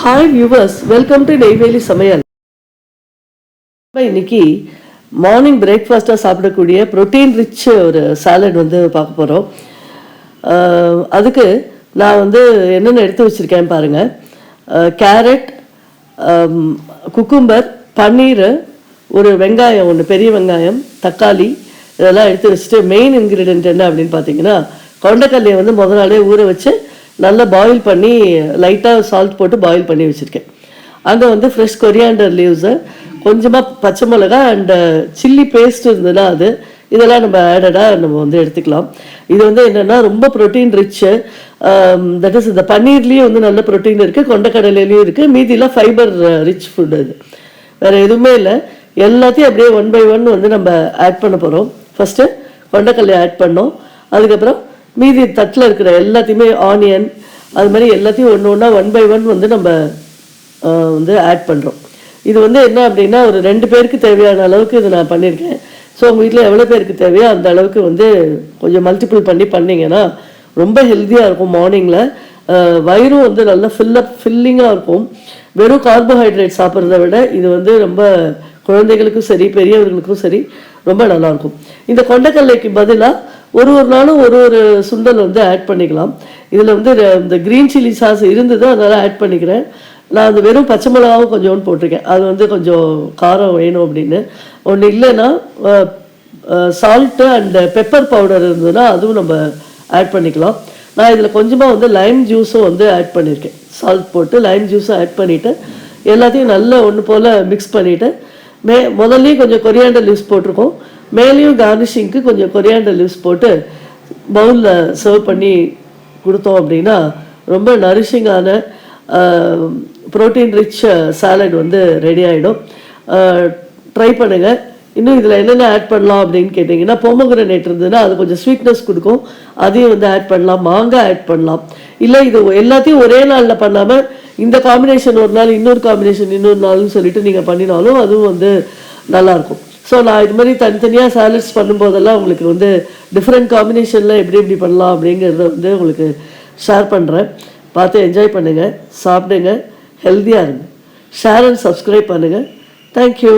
Hi viewers, welcome to Neyveli சமையல். இன்னைக்கு morning பிரேக்ஃபாஸ்ட்டாக சாப்பிடக்கூடிய ப்ரோட்டீன் ரிச் ஒரு சாலட் வந்து பார்க்க போகிறோம். அதுக்கு நான் வந்து என்னென்ன எடுத்து வச்சுருக்கேன் பாருங்கள். கேரட், குக்கும்பர், பன்னீர், ஒரு வெங்காயம் ஒன்று, பெரிய வெங்காயம், தக்காளி, இதெல்லாம் எடுத்து வச்சுட்டு மெயின் இன்க்ரீடியன்ட் என்ன அப்படின்னு பார்த்தீங்கன்னா, கொண்டைக்கல்லையை வந்து முதல் நாளே ஊற வச்சு நல்லா பாயில் பண்ணி லைட்டாக சால்ட் போட்டு பாயில் பண்ணி வச்சுருக்கேன். அங்கே வந்து ஃப்ரெஷ் கொரியாண்டர் லீவ்ஸு, கொஞ்சமாக பச்சை மிளகா அண்டு சில்லி பேஸ்ட் இருந்ததுன்னா அது இதெல்லாம் நம்ம ஆடடாக நம்ம வந்து எடுத்துக்கலாம். இது வந்து என்னென்னா ரொம்ப ப்ரோட்டீன் ரிச்சு. தட் இஸ் இந்த பன்னீர்லேயும் வந்து நல்ல ப்ரோட்டீன் இருக்குது, கொண்டைக்கடலையிலையும் இருக்குது, மீதிலாம் ஃபைபர் ரிச் ஃபுட். அது வேறு எதுவுமே இல்லை. எல்லாத்தையும் அப்படியே 1 by 1 வந்து நம்ம ஆட் பண்ண போகிறோம். ஃபஸ்ட்டு கொண்டைக்கல்லை ஆட் பண்ணோம், அதுக்கப்புறம் மீதி தட்டில் இருக்கிற எல்லாத்தையுமே ஆனியன், அது மாதிரி எல்லாத்தையும் ஒன்று ஒன்றா 1 by 1 வந்து நம்ம வந்து ஆட் பண்ணுறோம். இது வந்து என்ன அப்படின்னா, ஒரு 2 பேருக்கு தேவையான அளவுக்கு இது நான் பண்ணியிருக்கேன். ஸோ உங்கள் வீட்டில் எவ்வளோ பேருக்கு தேவையோ அந்த அளவுக்கு வந்து கொஞ்சம் மல்டிபிள் பண்ணி பண்ணிங்கன்னா ரொம்ப ஹெல்த்தியாக இருக்கும். மார்னிங்கில் வயிறும் வந்து நல்லா ஃபில்லிங்காக இருக்கும். வெறும் கார்போஹைட்ரேட் சாப்பிட்றத விட இது வந்து ரொம்ப குழந்தைகளுக்கும் சரி பெரியவர்களுக்கும் சரி ரொம்ப நல்லாயிருக்கும். இந்த கொண்டைக்கல்லைக்கு பதிலாக ஒரு நாளும் ஒரு சுண்டல் வந்து ஆட் பண்ணிக்கலாம். இதில் வந்து இந்த க்ரீன் சில்லி சாஸ் இருந்தது, அதனால் ஆட் பண்ணிக்கிறேன். நான் அது வெறும் பச்சை மிளகாவும் கொஞ்சோன்னு போட்டிருக்கேன், அது வந்து கொஞ்சம் காரம் வேணும் அப்படின்னு. ஒன்று இல்லைன்னா சால்ட்டு அண்ட் பெப்பர் பவுடர் இருந்ததுன்னா அதுவும் நம்ம ஆட் பண்ணிக்கலாம். நான் இதில் கொஞ்சமாக வந்து லைம் ஜூஸும் வந்து ஆட் பண்ணியிருக்கேன். சால்ட் போட்டு லைம் ஜூஸும் ஆட் பண்ணிவிட்டு எல்லாத்தையும் நல்லா ஒன்று போல் மிக்ஸ் பண்ணிவிட்டு முதல்லையும் கொஞ்சம் கொரியாண்டர் லீவ்ஸ் போட்டிருக்கோம், மேலேயும் கார்னிஷிங்க்கு கொஞ்சம் கொரியாண்டர் லீவ்ஸ் போட்டு பவுலில் சர்வ் பண்ணி கொடுத்தோம் அப்படின்னா ரொம்ப நரிஷிங்கான ப்ரோட்டீன் ரிச் சாலட் வந்து ரெடி ஆகிடும். ட்ரை பண்ணுங்கள். இன்னும் இதில் என்னென்ன ஆட் பண்ணலாம் அப்படின்னு கேட்டிங்கன்னா, பொமோகிரனேட் இருந்ததுன்னா அது கொஞ்சம் ஸ்வீட்னஸ் கொடுக்கும், அதையும் வந்து ஆட் பண்ணலாம். மாங்காய் ஆட் பண்ணலாம். இல்லை இது எல்லாத்தையும் ஒரே நாளில் பண்ணாமல் இந்த காம்பினேஷன் ஒரு நாள், இன்னொரு காம்பினேஷன் இன்னொரு நாள்னு சொல்லிட்டு நீங்கள் பண்ணினாலும் அதுவும் வந்து நல்லாயிருக்கும். ஸோ நான் இது மாதிரி தனித்தனியாக சாலட்ஸ் பண்ணும்போதெல்லாம் உங்களுக்கு வந்து டிஃப்ரெண்ட் காம்பினேஷனில் எப்படி பண்ணலாம் அப்படிங்கிறத வந்து உங்களுக்கு ஷேர் பண்ணுறேன். பார்த்து என்ஜாய் பண்ணுங்கள், சாப்பிடுங்க, ஹெல்த்தியாக இருங்க. ஷேர் அண்ட் சப்ஸ்கிரைப் பண்ணுங்கள். தேங்க்யூ.